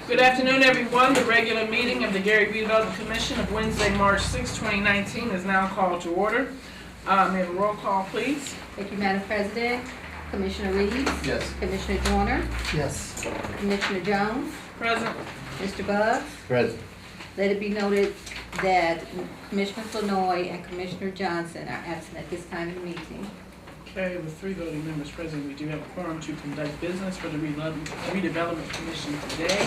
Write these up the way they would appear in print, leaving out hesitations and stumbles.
Good afternoon, everyone. The regular meeting of the Gary Redevelopment Commission of Wednesday, March 6, 2019 is now called to order. May I have a roll call, please? Thank you, Madam President. Commissioner Reeves? Yes. Commissioner Joyner? Yes. Commissioner Jones? Present. Mr. Buggs? Present. Let it be noted that Commissioner Flournoy and Commissioner Johnson are absent at this time of the meeting. Okay, with 3 voting members present, we do have a quorum to conduct business for the Redevelopment Commission today.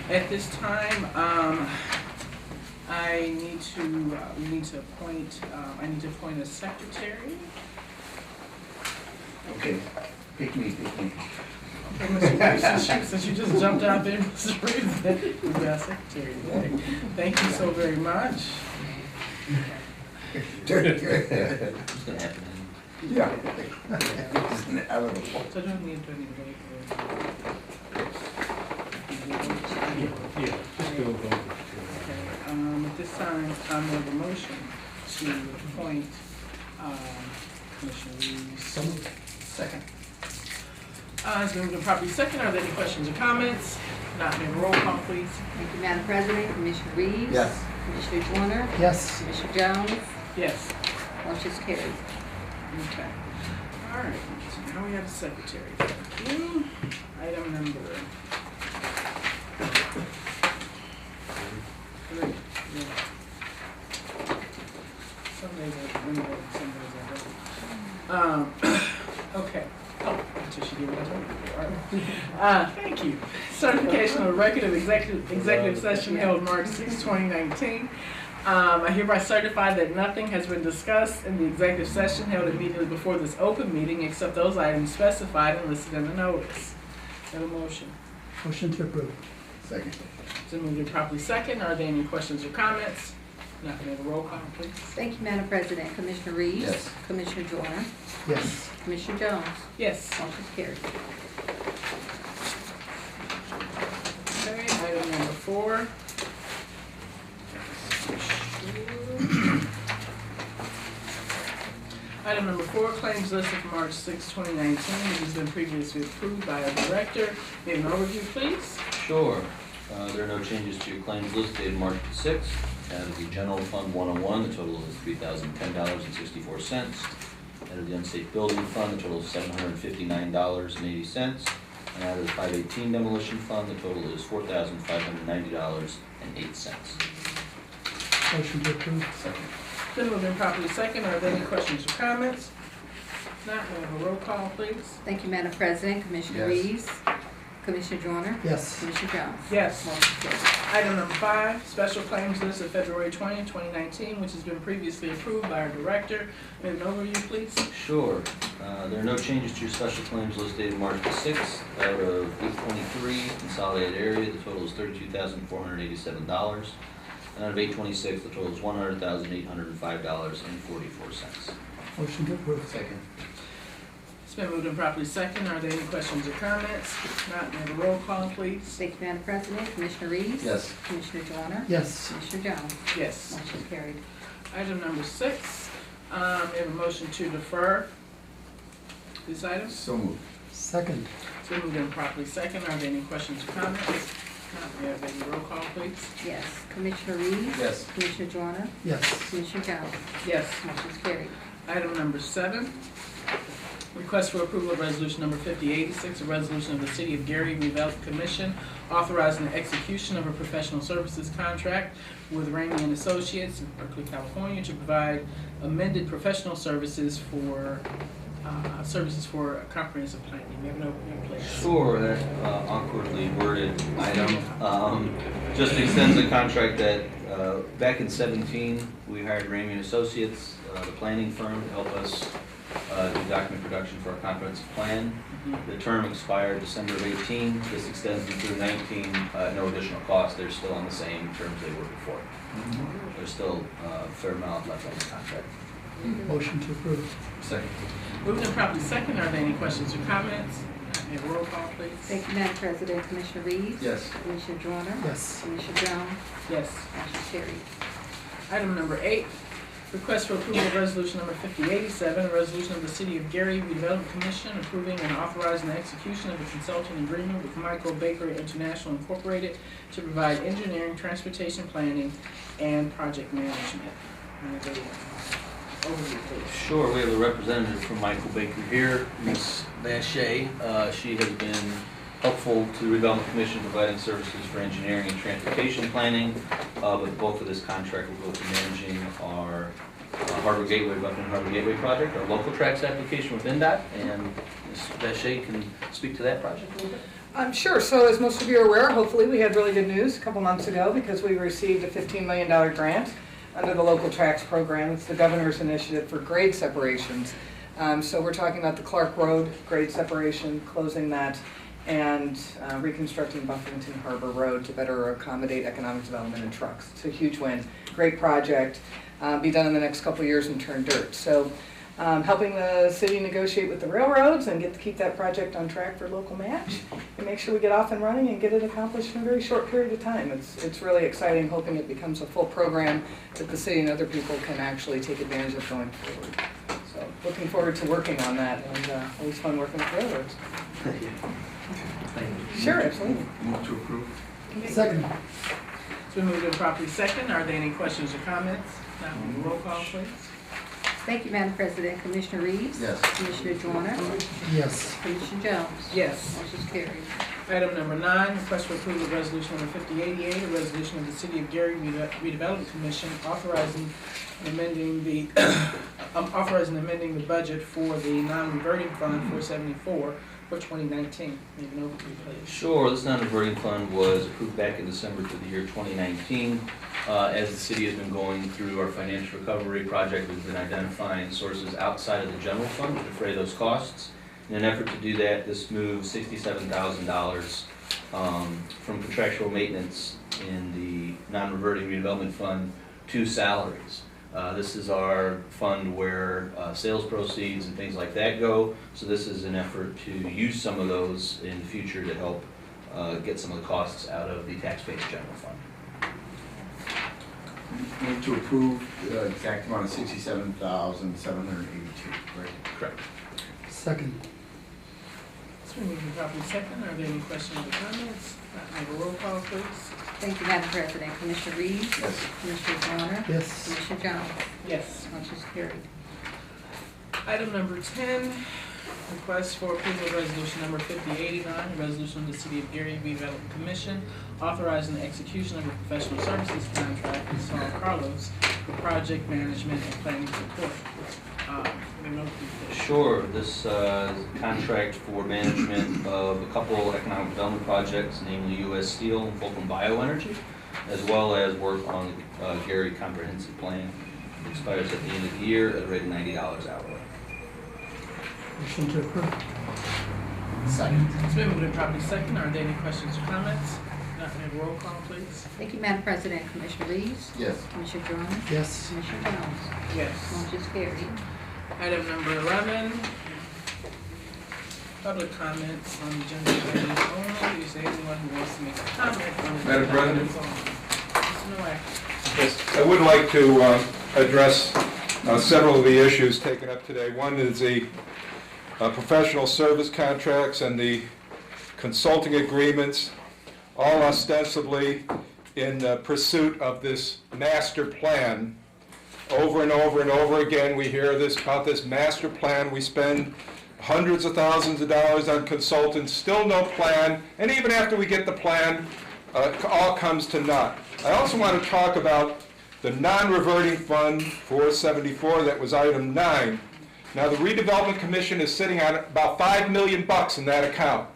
At this time, I need to appoint a secretary. Okay. Pick me. Okay, Mr. Reeves, since you just jumped out there, Mr. Reeves, we've got a secretary today. Thank you so very much. Yeah. So do I need to vote at this time, I have a motion to appoint Commissioner Reeves. Second. It's been properly second. Are there any questions or comments? Not in roll call, please. Thank you, Madam President. Commissioner Reeves? Yes. Commissioner Joyner? Yes. Commissioner Jones? Yes. Motion is carried. Okay. All right. So now we have a secretary. Thank you. Item number 3. Yeah. Some days I remember, some days I don't. Okay. Oh, until she gave me that. Thank you. Certification of a record of executive session held March 6, 2019. I hereby certify that nothing has been discussed in the executive session held immediately before this open meeting except those items specified and listed in the notice. Have a motion. Motion to approve. Second. It's been moved and properly second. Are there any questions or comments? Not going to have a roll call, please. Thank you, Madam President. Commissioner Reeves? Yes. Commissioner Joyner? Yes. Commissioner Jones? Yes. Motion is carried. Okay, item number 4. Item number 4, claims list of March 6, 2019, which has been previously approved by our director. Give an overview, please. Sure. There are no changes to your claims list dated March 6th. Out of the General Fund 101, the total is $3,010.64. Out of the Unsafe Building Fund, the total is $759.80. And out of the 518 Demolition Fund, the total is $4,590.08. Motion to approve. Second. Then moved and properly second. Are there any questions or comments? Not, we have a roll call, please. Thank you, Madam President. Commissioner Yes. Reeves? Commissioner Joyner? Yes. Commissioner Jones? Yes. Motion is carried. Item number 5, special claims list of February 20, 2019, which has been previously approved by our director. May I have an overview, please? Sure. There are no changes to your special claims list dated March 6th. Out of 823 consolidated area, the total is $32,487. And out of 826, the total is $100,805.44. Motion to approve. Second. It's been moved and properly second. Are there any questions or comments? Not, may I have a roll call, please? Thank you, Madam President. Commissioner Reeves? Yes. Commissioner Joyner? Yes. Commissioner Jones? Yes. Motion is carried. Item number 6, we have a motion to defer these items. So moved. Second. It's been moved and properly second. Are there any questions or comments? Not, may I have a roll call, please? Yes. Commissioner Reeves? Yes. Commissioner Joyner? Yes. Commissioner Jones? Yes. Motion is carried. Item number 7, request for approval of resolution number 5086, a resolution of the City of Gary Redevelopment Commission authorizing the execution of a professional services contract with Ramey and Associates in Berkeley, California to provide amended professional services for comprehensive planning. You have no place. Sure, that awkwardly worded item just extends the contract that back in 17 we hired Ramey and Associates, the planning firm, to help us do document production for our comprehensive plan. The term expired December of 18. This extends them through 19. No additional cost. They're still on the same terms they were before. There's still a fair amount left on the contract. Motion to approve. Second. Moved and properly second. Are there any questions or comments? May I have a roll call, please? Thank you, Madam President. Commissioner Reeves? Yes. Commissioner Joyner? Yes. Commissioner Jones? Yes. Motion is carried. Item number 8, Request for approval of resolution number 5087, a resolution of the City of Gary Redevelopment Commission approving and authorizing the execution of a consulting agreement with Michael Baker International Incorporated to provide engineering, transportation planning, and project management. Overview, please. Sure, we have a representative from Michael Baker here, Ms. Bashea. She has been helpful to the Redevelopment Commission providing services for engineering and transportation planning, but the bulk of this contract will go to managing our Harbor Gateway, Buckland Harbor Gateway project, our local tracks application with NDOT, and Ms. Bashea can speak to that project a little bit. Sure. So as most of you are aware, hopefully we had really good news a couple months ago because we received a $15 million grant under the local tracks program. It's the governor's initiative for grade separations. So we're talking about the Clark Road grade separation, closing that, and reconstructing Buffington Harbor Road to better accommodate economic development and trucks. It's a huge win. Great project. Be done in the next couple of years and turn dirt. So helping the city negotiate with the railroads and get to keep that project on track for local match and make sure we get off and running and get it accomplished in a very short period of time. It's really exciting, hoping it becomes a full program that the city and other people can actually take advantage of going forward. So looking forward to working on that, and always fun working with railroads. Thank you. Sure, absolutely. Move to approve. Second. It's been moved and properly second. Are there any questions or comments? Now, roll call, please. Thank you, Madam President. Commissioner Reeves? Yes. Commissioner Joyner? Yes. Commissioner Jones? Yes. Motion's carried. Item number 9, request for approval of resolution number 5088, a resolution of the City of Gary Redevelopment Commission authorizing and amending the amending the budget for the non-reverting fund 474 for 2019. Make an overview, please. Sure, this non-reverting fund was approved back in December for the year 2019. As the city has been going through our financial recovery project, we've been identifying sources outside of the general fund to defray those costs. In an effort to do that, this moves $67,000 from contractual maintenance in the non-reverting redevelopment fund to salaries. This is our fund where sales proceeds and things like that go, so this is an effort to use some of those in the future to help get some of the costs out of the tax-based general fund. Move to approve the exact amount of $67,782, right? Correct. Second. It's been moved and properly second. Are there any questions or comments? Have a roll call, please. Thank you, Madam President. Commissioner Reeves? Yes. Commissioner Joyner? Yes. Commissioner Jones? Yes. Motion's carried. Item number 10, request for approval of resolution number 5089, a resolution of the City of Gary Redevelopment Commission authorizing the execution of a professional services contract with Saul Carlos for project management and planning support. Sure, this contract for management of a couple economic development projects, namely U.S. Steel and Fulcrum Bioenergy, as well as work on the Gary Comprehensive Plan. It expires at the end of the year at a rate of $90 hourly. Motion to approve. Second. It's been moved and properly second. Are there any questions or comments? Not have a roll call, please. Thank you, Madam President. Commissioner Reeves? Yes. Commissioner Joyner? Yes. Commissioner Jones? Yes. Motion's carried. Item number 11, public comments on agenda items only. Is there anyone who wants to make a comment on agenda Madam President? items only? Mr. Nowak. Yes, I would like to address several of the issues taken up today. One is the professional service contracts and the consulting agreements, all ostensibly in pursuit of this master plan. Over and over and over again, we hear about this master plan. We spend hundreds of thousands of dollars on consultants, still no plan, and even after we get the plan, it all comes to naught. I also want to talk about the non-reverting fund 474, that was item 9. Now the Redevelopment Commission is sitting on about $5 million in that account.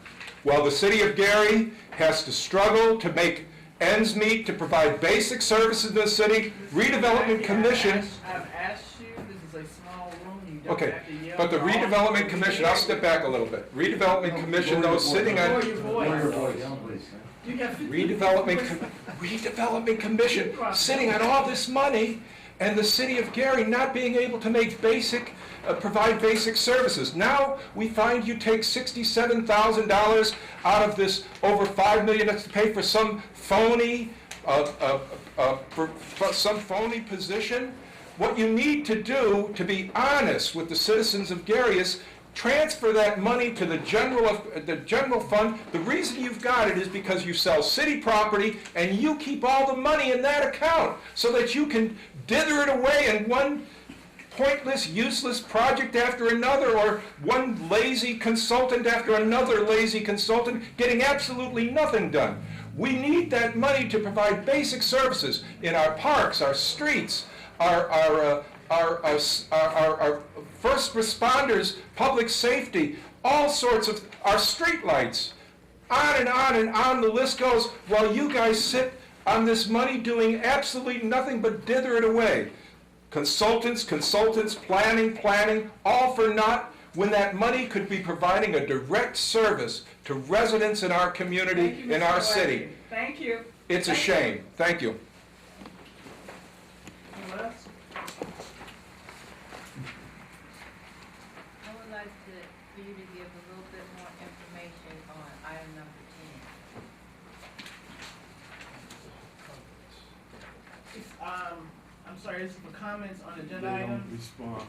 While the City of Gary has to struggle to make ends meet to provide basic services in the city, Redevelopment Commission... I've asked you, this is a small room, you don't Okay, have to yell. but the Redevelopment Commission, I'll step back a little bit. Redevelopment Commission, though, sitting on... Lower your voice. Lower your voice, please. You got 50 Redevelopment Commission sitting on all this money, and the City of Gary not being able to make provide basic services. Now we find you take $67,000 out of this over $5 million that's to pay for some phony, position. What you need to do, to be honest with the citizens of Gary, is transfer that money to the general fund. The reason you've got it is because you sell city property and you keep all the money in that account so that you can dither it away in one pointless, useless project after another, or one lazy consultant after another lazy consultant getting absolutely nothing done. We need that money to provide basic services in our parks, our streets, our first responders, public safety, all sorts of, our street lights. On and on and on the list goes, while you guys sit on this money doing absolutely nothing but dither it away. Consultants, planning, all for naught, when that money could be providing a direct service to residents in our community, Thank you, in Mr. our Wagner. city. Thank you. It's a shame. Thank you. Anyone else? I would like for you to give a little bit more information on item number 10. It's, I'm sorry, this is for comments on agenda items. Respond.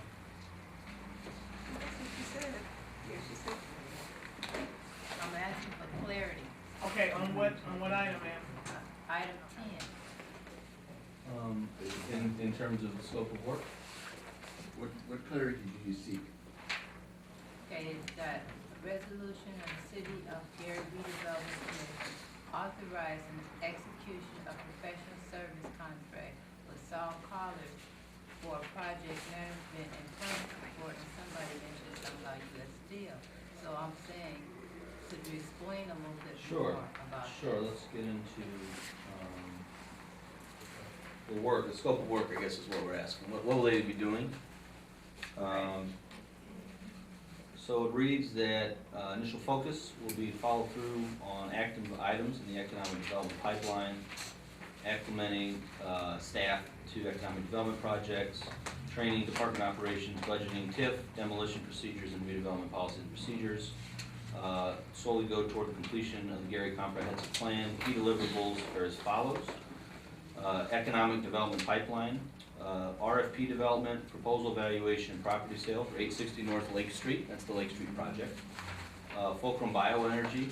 I'm asking for clarity. Okay, on what item, ma'am? Item 10. In terms of the scope of work, What clarity do you seek? Okay, it's got a resolution of the City of Gary Redevelopment Commission authorizing execution of professional service contract with Saul College for project management and permit support, and somebody mentioned something about U.S. Steel. So I'm saying, could you explain a little bit Sure, more about that? sure, let's get into the work, the scope of work, I guess is what we're asking. What will they be doing? So it reads that initial focus will be follow through on active items in the economic development pipeline, acclimating staff to economic development projects, training, department operations, budgeting, TIF, demolition procedures, and redevelopment policies and procedures. Solely go toward the completion of the Gary Comprehensive Plan. Key deliverables are as follows. Economic development pipeline, RFP development, proposal evaluation, and property sale for 860 North Lake Street. That's the Lake Street project. Fulcrum Bioenergy,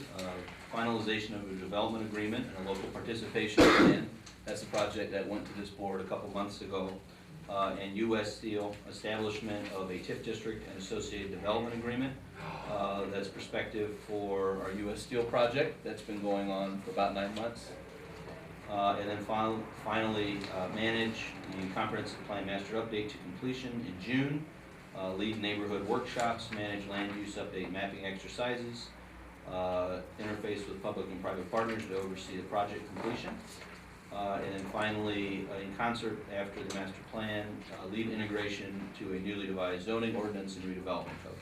finalization of a development agreement and a local participation plan. That's the project that went to this board a couple months ago. And U.S. Steel, establishment of a TIF district and associated development agreement. That's prospective for our U.S. Steel project that's been going on for about 9 months. And then finally, manage the comprehensive plan master update to completion in June. Lead neighborhood workshops, manage land use update mapping exercises, interface with public and private partners to oversee the project completion. And then finally, in concert after the master plan, lead integration to a newly devised zoning ordinance and redevelopment code.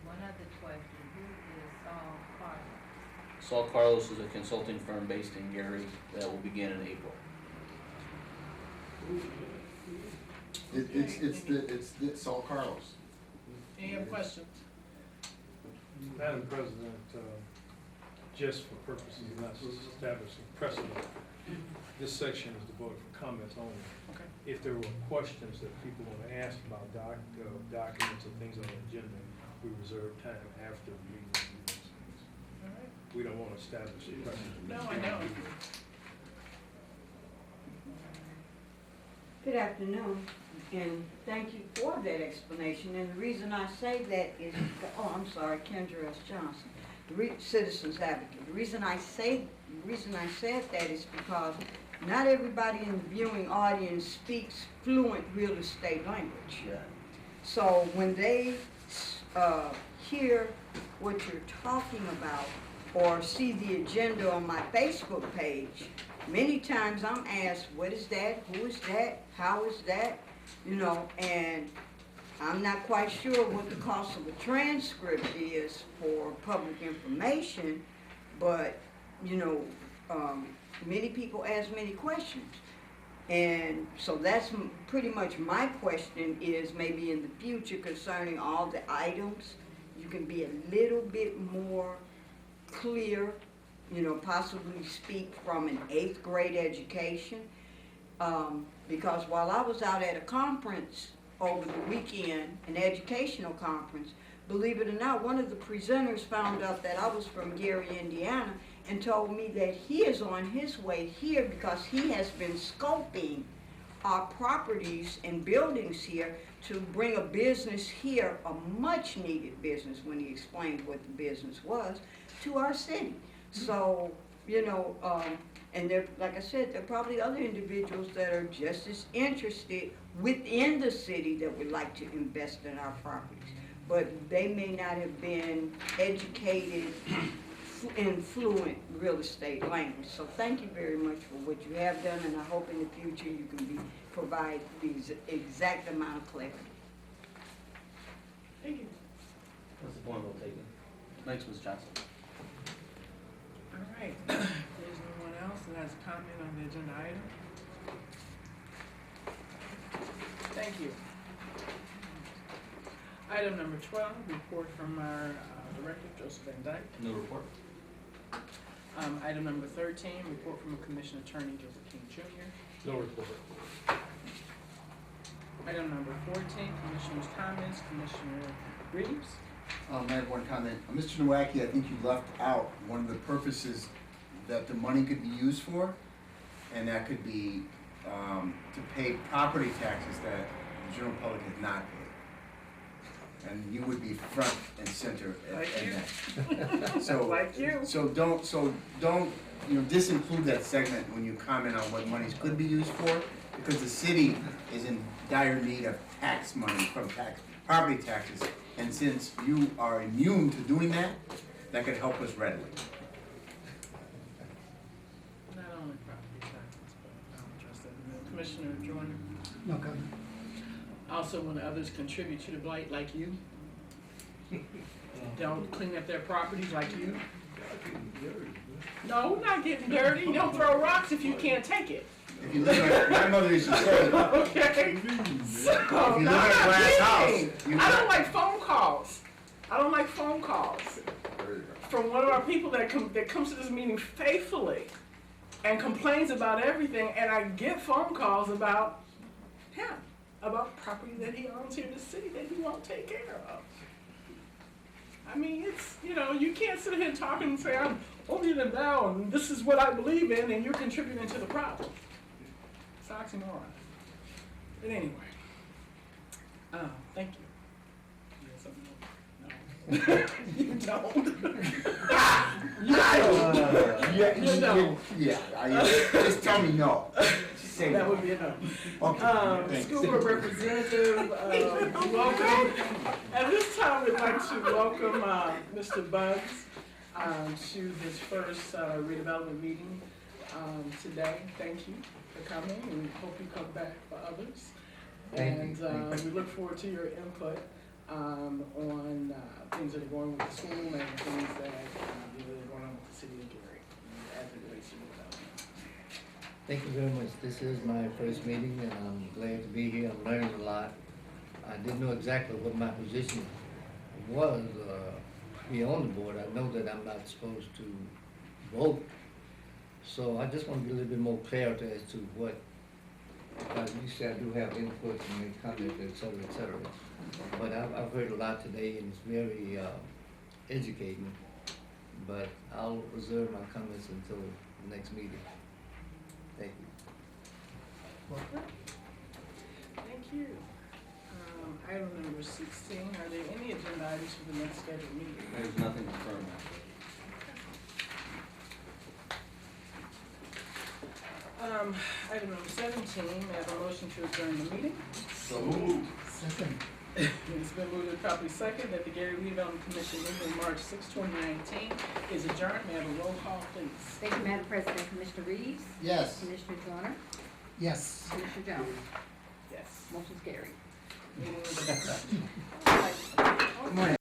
One other question, who is Saul Carter? Saul Carlos is a consulting firm based in Gary that will begin in April. It's Saul Carlos. Any other questions? Madam President, just for purposes of not establishing precedent, this section is devoted for comments only. Okay. If there were questions that people want to ask about documents and things on the agenda, we reserve time after the meeting to do those things. All right. We don't want to establish a precedent. No, I know. Good afternoon, and thank you for that explanation. And the reason I say that is, I'm sorry, Kendra S. Johnson, Citizens Advocate. The reason I said that is because not everybody in the viewing audience speaks fluent real estate language. Yeah. So when they hear what you're talking about or see the agenda on my Facebook page, many times I'm asked, what is that? Who is that? How is that? And I'm not quite sure what the cost of a transcript is for public information, but, many people ask many questions. And so that's pretty much my question is maybe in the future concerning all the items, you can be a little bit more clear, possibly speak from an 8th grade education. Because while I was out at a conference over the weekend, an educational conference, believe it or not, one of the presenters found out that I was from Gary, Indiana, and told me that he is on his way here because he has been scoping our properties and buildings here to bring a business here, a much needed business, when he explained what the business was, to our city. So, you know, and there, like I said, there are probably other individuals that are just as interested within the city that would like to invest in our properties. But they may not have been educated in fluent real estate language. So thank you very much for what you have done, and I hope in the future you can provide the exact amount of clarity. Thank you. That's the point well taken. Thanks, Ms. Johnson. All right. If there's no one else that has a comment on the agenda item. Thank you. Item number 12, report from our Director, Joseph Van Dyke. No report. Item number 13, report from Commissioner Attorney Joseph King Jr. No report. Item number 14, Commissioner's comments, Commissioner Reeves. I have one comment. Mr. Nowacki, I think you left out one of the purposes that the money could be used for, and that could be to pay property taxes that the general public has not paid. And you would be front and center in that. So, Like you. So don't, disinclude that segment when you comment on what monies could be used for, because the city is in dire need of tax money from property taxes. And since you are immune to doing that, that could help us readily. Not only property taxes, but I don't trust that. Commissioner Joyner. No comment. Also, when others contribute to the blight like you, don't clean up their properties like you. No, we're not getting dirty. Don't throw rocks if you can't take it. If you live in, my mother used to say, Okay? So, if you live in a no, I'm not glass house, kidding. you I don't got- like phone calls. I don't like phone calls from one of our people that comes to this meeting faithfully and complains about everything, and I get phone calls about him, about property that he owns here in the city that he won't take care of. I mean, it's, you can't sit here talking and say, I'm holier than thou, and this is what I believe in, and you're contributing to the problem. It's oxymoron. But anyway, thank you. You have something more? No. You don't. You don't. Just tell me no. Just say That no. would be a no. Okay, thanks. School board representative, welcome. At this time, we'd like to welcome Mr. Bugs to his first redevelopment meeting today. Thank you for coming, and we hope you come back for others. Thank you. And we look forward to your input on things that are going with the school and things that are going on with the city of Gary as it relates to redevelopment. Thank you very much. This is my first meeting, and I'm glad to be here. I'm learning a lot. I didn't know exactly what my position was here on the board. I know that I'm not supposed to vote, so I just want to get a little bit more clarity as to what, because you said I do have input and make comments, et cetera, et cetera. But I've heard a lot today, and it's very educating, but I'll reserve my comments until the next meeting. Thank you. Thank you. Item number 16, are there any agenda items for the next scheduled meeting? There's nothing confirmed. Item number 17, may I have a motion to adjourn the meeting? So moved. Second. It's been moved and properly second that the Gary Redevelopment Commission meeting March 6, 2019 is adjourned. May I have a roll call, please? Thank you, Madam President. Commissioner Reeves? Yes. Commissioner Joyner? Yes. Commissioner Jones? Yes. Motion's carried. Meeting is adjourned. Good morning.